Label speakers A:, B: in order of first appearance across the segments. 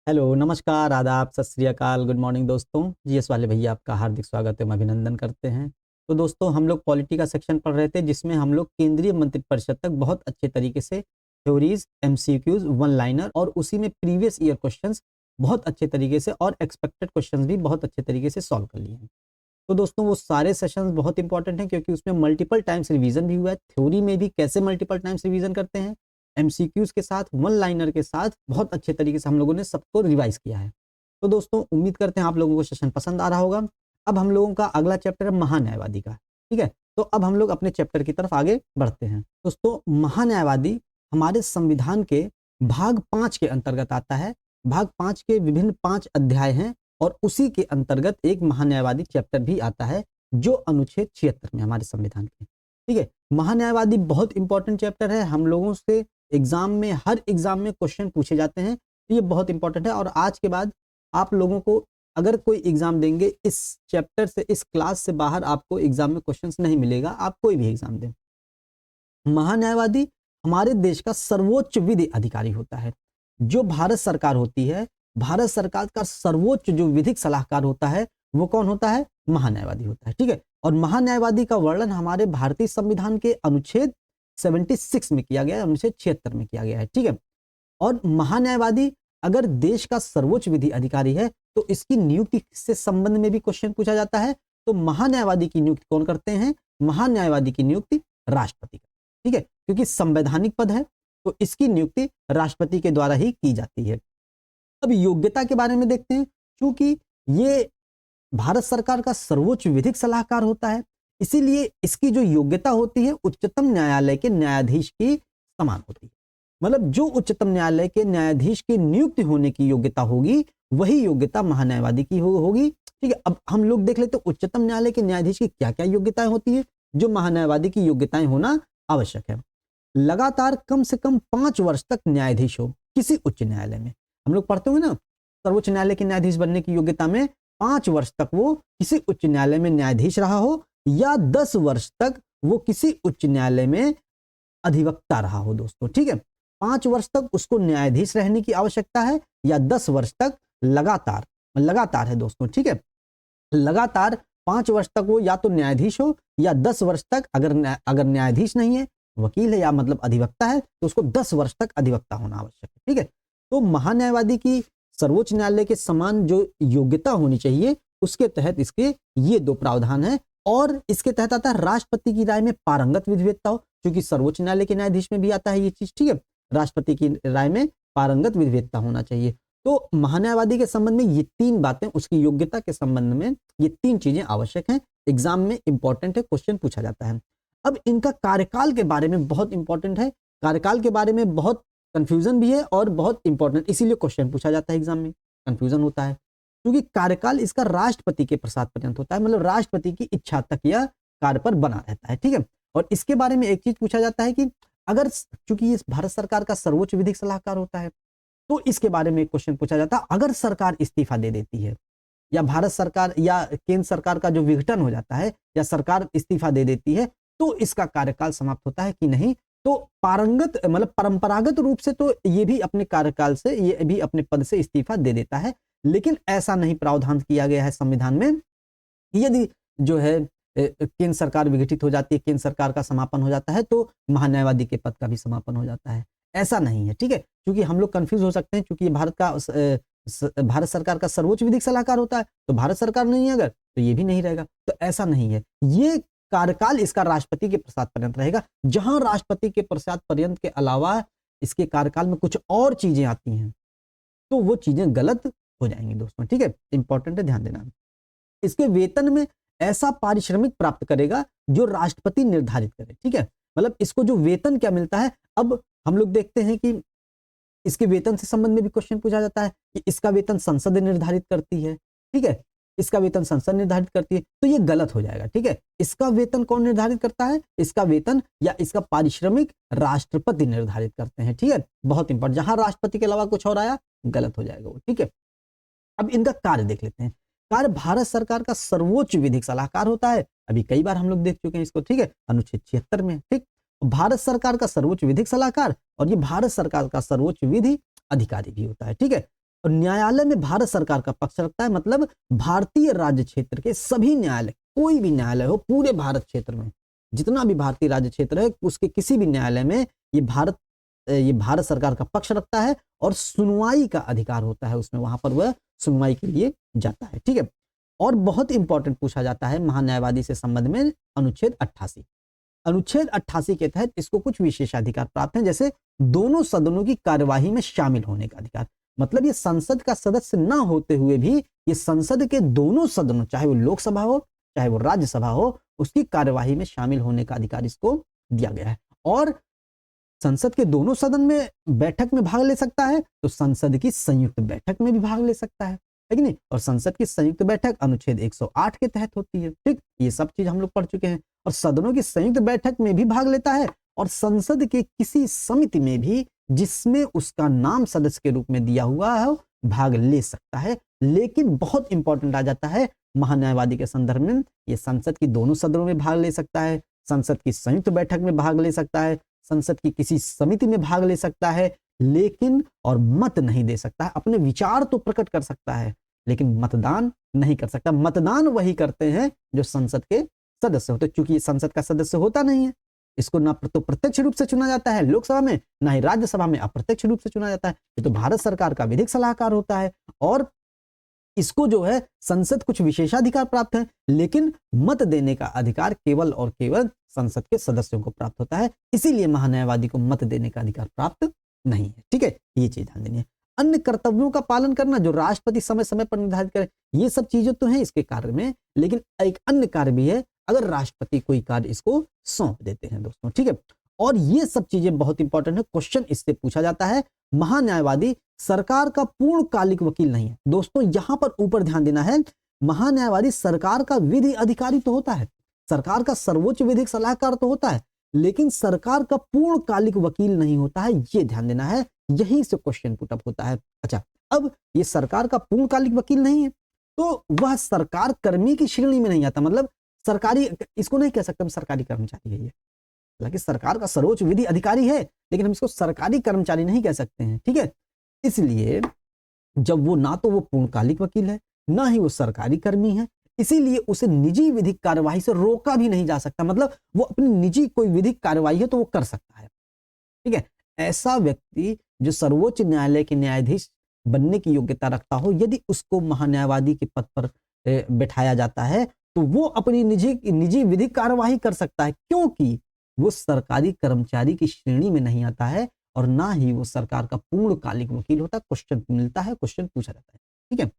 A: Hello, नमस्कार, आदाब, सत श्री अकाल, गुड मॉर्निंग दोस्तों। जीएस वाले भैया आपका हार्दिक स्वागत एवं अभिनंदन करते हैं। तो दोस्तों हम लोग पॉलिटी का सेक्शन पढ़ रहे थे जिसमें हम लोग केंद्रीय मंत्रिपरिषद तक बहुत अच्छे तरीके से थ्योरीज, एमसीक्यूज, वन लाइनर और उसी में प्रीवियस ईयर क्वेश्चंस बहुत अच्छे तरीके से और एक्सपेक्टेड क्वेश्चंस भी बहुत अच्छे तरीके से सॉल्व कर लिए हैं। तो दोस्तों वो सारे सेशंस बहुत इंपॉर्टेंट हैं क्योंकि उसमें मल्टीपल टाइम्स रिवीजन भी हुआ है। थ्योरी में भी कैसे मल्टीपल टाइम्स रिवीजन करते हैं, एमसीक्यूज के साथ, वन लाइनर के साथ बहुत अच्छे तरीके से हम लोगों ने सबको रिवाइज किया है। तो दोस्तों उम्मीद करते हैं आप लोगों को सेशन पसंद आ रहा होगा। अब हम लोगों का अगला चैप्टर है महान्यायवादी का। ठीक है, तो अब हम लोग अपने चैप्टर की तरफ आगे बढ़ते हैं। दोस्तों महान्यायवादी हमारे संविधान के भाग 5 के अंतर्गत आता है। भाग 5 के विभिन्न 5 अध्याय हैं और उसी के अंतर्गत एक महान्यायवादी चैप्टर भी आता है जो अनुच्छेद 76 में हमारे संविधान के। ठीक है, महान्यायवादी बहुत इंपॉर्टेंट चैप्टर है। हम लोगों से एग्जाम में, हर एग्जाम में क्वेश्चन पूछे जाते हैं, तो ये बहुत इंपॉर्टेंट है। और आज के बाद आप लोगों को अगर कोई एग्जाम देंगे इस चैप्टर से, इस क्लास से बाहर आपको एग्जाम में क्वेश्चंस नहीं मिलेगा, आप कोई भी एग्जाम दें। महान्यायवादी हमारे देश का सर्वोच्च विधि अधिकारी होता है। जो भारत सरकार होती है, भारत सरकार का सर्वोच्च जो विधिक सलाहकार होता है वो कौन होता है? महान्यायवादी होता है। ठीक है, और महान्यायवादी का वर्णन हमारे भारतीय संविधान के अनुच्छेद 76 में किया गया है, अनुच्छेद 76 में किया गया है। ठीक है, और महान्यायवादी अगर देश का सर्वोच्च विधि अधिकारी है तो इसकी नियुक्ति से संबंध में भी क्वेश्चन पूछा जाता है। तो महान्यायवादी की नियुक्ति कौन करते हैं? महान्यायवादी की नियुक्ति राष्ट्रपति का। ठीक है, क्योंकि संवैधानिक पद है तो इसकी नियुक्ति राष्ट्रपति के द्वारा ही की जाती है। अब योग्यता के बारे में देखते हैं। क्योंकि ये भारत सरकार का सर्वोच्च विधिक सलाहकार होता है, इसीलिए इसकी जो योग्यता होती है उच्चतम न्यायालय के न्यायाधीश की समान होती है। मतलब जो उच्चतम न्यायालय के न्यायाधीश की नियुक्ति होने की योग्यता होगी वही योग्यता महान्यायवादी की होगी। ठीक है, अब हम लोग देख लेते हैं उच्चतम न्यायालय के न्यायाधीश की क्या क्या योग्यताएं होती है जो महान्यायवादी की योग्यताएं होना आवश्यक है। लगातार कम से कम 5 वर्ष तक न्यायाधीश हो किसी उच्च न्यायालय में। हम लोग पढ़ते हुए ना, सर्वोच्च न्यायालय के न्यायाधीश बनने की योग्यता में 5 वर्ष तक वो किसी उच्च न्यायालय में न्यायाधीश रहा हो या 10 वर्ष तक वो किसी उच्च न्यायालय में अधिवक्ता रहा हो। दोस्तों ठीक है, 5 वर्ष तक उसको न्यायाधीश रहने की आवश्यकता है या 10 वर्ष तक लगातार है। दोस्तों ठीक है, लगातार 5 वर्ष तक वो या तो न्यायाधीश हो या 10 वर्ष तक, अगर न्यायाधीश नहीं है, वकील है या मतलब अधिवक्ता है, तो उसको 10 वर्ष तक अधिवक्ता होना आवश्यक है। ठीक है, तो महान्यायवादी की सर्वोच्च न्यायालय के समान जो योग्यता होनी चाहिए उसके तहत इसके ये 2 प्रावधान है। और इसके तहत आता है राष्ट्रपति की राय में पारंगत विधिवेत्ता हो, क्योंकि सर्वोच्च न्यायालय के न्यायाधीश में भी आता है ये चीज। ठीक है, राष्ट्रपति की राय में पारंगत विधिवेत्ता होना चाहिए। तो महान्यायवादी के संबंध में ये 3 बातें, उसकी योग्यता के संबंध में ये 3 चीजें आवश्यक हैं। एग्जाम में इंपॉर्टेंट है, क्वेश्चन पूछा जाता है। अब इनका कार्यकाल के बारे में बहुत इंपॉर्टेंट है। कार्यकाल के बारे में बहुत कंफ्यूजन भी है और बहुत इंपॉर्टेंट, इसीलिए क्वेश्चन पूछा जाता है एग्जाम में। कंफ्यूजन होता है क्योंकि कार्यकाल इसका राष्ट्रपति के प्रसाद पर्यंत होता है, मतलब राष्ट्रपति की इच्छा तक यह कार्य पर बना रहता है। ठीक है, और इसके बारे में एक चीज पूछा जाता है कि अगर, चूंकि ये भारत सरकार का सर्वोच्च विधिक सलाहकार होता है, तो इसके बारे में एक क्वेश्चन पूछा जाता है, अगर सरकार इस्तीफा दे देती है या भारत सरकार या केंद्र सरकार का जो विघटन हो जाता है या सरकार इस्तीफा दे देती है, तो इसका कार्यकाल समाप्त होता है कि नहीं। तो पारंगत मतलब परंपरागत रूप से तो ये भी अपने कार्यकाल से, ये भी अपने पद से इस्तीफा दे देता है, लेकिन ऐसा नहीं प्रावधान किया गया है संविधान में। यदि जो है केंद्र सरकार विघटित हो जाती है, केंद्र सरकार का समापन हो जाता है, तो महान्यायवादी के पद का भी समापन हो जाता है, ऐसा नहीं है। ठीक है, क्योंकि हम लोग कंफ्यूज हो सकते हैं, क्योंकि ये भारत सरकार का सर्वोच्च विधिक सलाहकार होता है, तो भारत सरकार नहीं है अगर, तो ये भी नहीं रहेगा। तो ऐसा नहीं है, ये कार्यकाल इसका राष्ट्रपति के प्रसाद पर्यंत रहेगा। जहां राष्ट्रपति के प्रसाद पर्यंत के अलावा इसके कार्यकाल में कुछ और चीजें आती हैं तो वो चीजें गलत हो जाएंगी। दोस्तों ठीक है, इंपॉर्टेंट है, ध्यान देना। इसके वेतन में ऐसा पारिश्रमिक प्राप्त करेगा जो राष्ट्रपति निर्धारित करे। ठीक है, मतलब इसको जो वेतन क्या मिलता है, अब हम लोग देखते हैं कि इसके वेतन से संबंध में भी क्वेश्चन पूछा जाता है कि इसका वेतन संसद निर्धारित करती है। ठीक है, इसका वेतन संसद निर्धारित करती है, तो ये गलत हो जाएगा। ठीक है, इसका वेतन कौन निर्धारित करता है? इसका वेतन या इसका पारिश्रमिक राष्ट्रपति निर्धारित करते हैं। ठीक है, बहुत इंपॉर्टेंट, जहां राष्ट्रपति के अलावा कुछ और आया गलत हो जाएगा वो। ठीक है, अब इनका कार्य देख लेते हैं। कार्य भारत सरकार का सर्वोच्च विधिक सलाहकार होता है, अभी कई बार हम लोग देख चुके हैं इसको। ठीक है, अनुच्छेद 76 में। ठीक, भारत सरकार का सर्वोच्च विधिक सलाहकार और ये भारत सरकार का सर्वोच्च विधि अधिकारी भी होता है। ठीक है, और न्यायालय में भारत सरकार का पक्ष रखता है, मतलब भारतीय राज्य क्षेत्र के सभी न्यायालय, कोई भी न्यायालय हो पूरे भारत क्षेत्र में, जितना भी भारतीय राज्य क्षेत्र है, उसके किसी भी न्यायालय में ये भारत सरकार का पक्ष रखता है और सुनवाई का अधिकार होता है उसमें, वहां पर वह सुनवाई के लिए जाता है। ठीक है। और बहुत इंपॉर्टेंट पूछा जाता है महान्यायवादी से संबंध में अनुच्छेद 88। अनुच्छेद 88 के तहत इसको कुछ विशेषाधिकार प्राप्त हैं, जैसे दोनों सदनों की कार्यवाही में शामिल होने का अधिकार, मतलब ये संसद का सदस्य ना होते हुए भी ये संसद के दोनों सदनों, चाहे वो लोकसभा हो चाहे वो राज्यसभा हो, उसकी कार्यवाही में शामिल होने का अधिकार इसको दिया गया है। और संसद के दोनों सदन में बैठक में भाग ले सकता है, तो संसद की संयुक्त बैठक में भी भाग ले सकता है कि नहीं। और संसद की संयुक्त बैठक अनुच्छेद 108 के तहत होती है। ठीक, ये सब चीज हम लोग पढ़ चुके हैं। और सदनों की संयुक्त बैठक में भी भाग लेता है और संसद के किसी समिति में भी जिसमें उसका नाम सदस्य के रूप में दिया हुआ है भाग ले सकता है। लेकिन बहुत इंपॉर्टेंट आ जाता है महान्यायवादी के संदर्भ में, ये संसद की दोनों सदनों में भाग ले सकता है, संसद की संयुक्त बैठक में भाग ले सकता है, संसद की किसी समिति में भाग ले सकता है, लेकिन और मत नहीं दे सकता है। अपने विचार तो प्रकट कर सकता है लेकिन मतदान नहीं कर सकता। मतदान वही करते हैं जो संसद के सदस्य होते, क्योंकि संसद का सदस्य होता नहीं है, इसको ना तो प्रत्यक्ष रूप से चुना जाता है लोकसभा में, ना ही राज्यसभा में अप्रत्यक्ष रूप से चुना जाता है। ये तो भारत सरकार का विधिक सलाहकार होता है और इसको जो है संसद कुछ विशेषाधिकार प्राप्त है, लेकिन मत देने का अधिकार केवल और केवल संसद के सदस्यों को प्राप्त होता है। इसीलिए महान्यायवादी को मत देने का अधिकार प्राप्त नहीं है। ठीक है, ये चीज ध्यान देनी है। अन्य कर्तव्यों का पालन करना जो राष्ट्रपति समय समय पर निर्धारित करे, ये सब चीजें तो हैं इसके कार्य में, लेकिन एक अन्य कार्य भी है अगर राष्ट्रपति कोई कार्य इसको सौंप देते हैं दोस्तों। ठीक है, और ये सब चीजें बहुत इंपॉर्टेंट है। क्वेश्चन इससे पूछा जाता है, महान्यायवादी सरकार का पूर्णकालिक वकील नहीं है। दोस्तों यहां पर ऊपर ध्यान देना है, महान्यायवादी सरकार का विधि अधिकारी तो होता है, सरकार का सर्वोच्च विधिक सलाहकार तो होता है, लेकिन सरकार का पूर्णकालिक वकील नहीं होता है। ये ध्यान देना है, यहीं से क्वेश्चन पुटअप होता है। अच्छा, अब ये सरकार का पूर्णकालिक वकील नहीं है तो वह सरकार कर्मी की श्रेणी में नहीं आता, मतलब सरकारी, इसको नहीं कह सकते हम सरकारी कर्मचारी है ये, हालांकि सरकार का सर्वोच्च विधि अधिकारी है लेकिन हम इसको सरकारी कर्मचारी नहीं कह सकते हैं। ठीक है, इसलिए जब वो ना तो वो पूर्णकालिक वकील है ना ही वो सरकारी कर्मी है, इसीलिए उसे निजी विधिक कार्यवाही से रोका भी नहीं जा सकता, मतलब वो अपनी निजी कोई विधिक कार्यवाही है तो वो कर सकता है। ठीक है, ऐसा व्यक्ति जो सर्वोच्च न्यायालय के न्यायाधीश बनने की योग्यता रखता हो, यदि उसको महान्यायवादी के पद पर बैठाया जाता है तो वो अपनी निजी विधिक कार्यवाही कर सकता है, क्योंकि वो सरकारी कर्मचारी की श्रेणी में नहीं आता है और ना ही वो सरकार का पूर्णकालिक वकील होता। क्वेश्चन मिलता है, क्वेश्चन पूछा जाता है। ठीक है,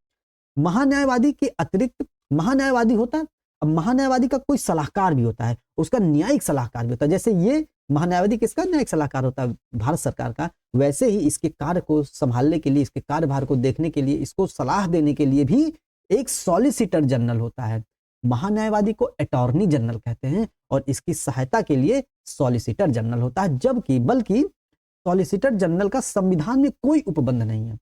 A: महान्यायवादी के अतिरिक्त महान्यायवादी होता है, अब महान्यायवादी का कोई सलाहकार भी होता है, उसका न्यायिक सलाहकार भी होता है। जैसे ये महान्यायवादी किसका न्यायिक सलाहकार होता है, भारत सरकार का, वैसे ही इसके कार्य को संभालने के लिए, इसके कार्यभार को देखने के लिए, इसको सलाह देने के लिए भी एक सॉलिसिटर जनरल होता है। महान्यायवादी को अटॉर्नी जनरल कहते हैं और इसकी सहायता के लिए सॉलिसिटर जनरल होता है, जबकि बल्कि सॉलिसिटर जनरल का संविधान में कोई उपबंध नहीं है।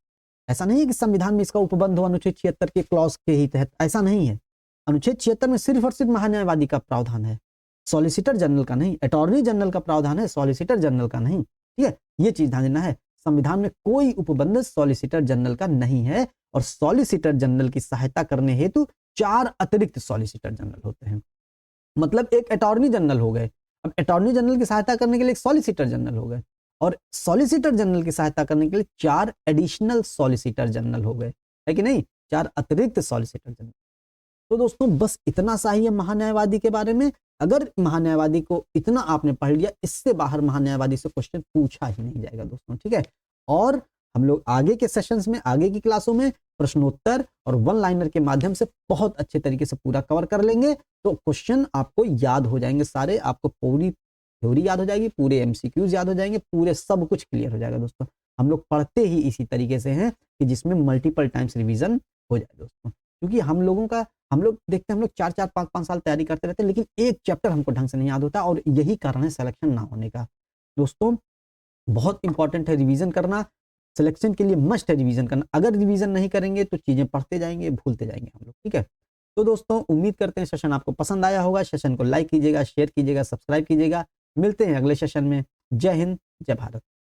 A: ऐसा नहीं है कि संविधान में इसका उपबंध हो अनुच्छेद 76 के क्लॉज के ही तहत, ऐसा नहीं है। अनुच्छेद 76 में सिर्फ और सिर्फ महान्यायवादी का प्रावधान है, सॉलिसिटर जनरल का नहीं। अटॉर्नी जनरल का प्रावधान है, सॉलिसिटर जनरल का नहीं। ठीक है, ये चीज ध्यान देना है, संविधान में कोई उपबंध सॉलिसिटर जनरल का नहीं है और सॉलिसिटर जनरल की सहायता करने हेतु 4 अतिरिक्त सॉलिसिटर जनरल होते हैं, मतलब एक अटॉर्नी जनरल हो गए, अब अटॉर्नी जनरल की सहायता करने के लिए एक सॉलिसिटर जनरल हो गए और सॉलिसिटर जनरल की सहायता करने के लिए 4 एडिशनल सॉलिसिटर जनरल हो गए, है कि नहीं, 4 अतिरिक्त सॉलिसिटर जनरल। तो दोस्तों बस इतना सा ही है महान्यायवादी के बारे में। अगर महान्यायवादी को इतना आपने पढ़ लिया, इससे बाहर महान्यायवादी से क्वेश्चन पूछा ही नहीं जाएगा दोस्तों। ठीक है, और हम लोग आगे के सेशंस में, आगे की क्लासों में प्रश्नोत्तर और वन लाइनर के माध्यम से बहुत अच्छे तरीके से पूरा कवर कर लेंगे, तो क्वेश्चन आपको याद हो जाएंगे सारे, आपको पूरी थ्योरी याद हो जाएगी, पूरे एमसीक्यूज याद हो जाएंगे, पूरे सब कुछ क्लियर हो जाएगा दोस्तों। हम लोग पढ़ते ही इसी तरीके से हैं कि जिसमें मल्टीपल टाइम्स रिवीजन हो जाए दोस्तों, क्योंकि हम लोग देखते हैं, हम लोग 4-4, 5-5 साल तैयारी करते रहते हैं, लेकिन एक चैप्टर हमको ढंग से नहीं याद होता और यही कारण है सिलेक्शन ना होने का। दोस्तों बहुत इंपॉर्टेंट है रिवीजन करना, सिलेक्शन के लिए मस्ट है रिवीजन करना। अगर रिवीजन नहीं करेंगे तो चीजें पढ़ते जाएंगे, भूलते जाएंगे हम लोग। ठीक है, तो दोस्तों उम्मीद करते हैं सेशन आपको पसंद आया होगा। सेशन को लाइक कीजिएगा, शेयर कीजिएगा, सब्सक्राइब कीजिएगा। मिलते हैं अगले सेशन में। जय हिंद, जय भारत।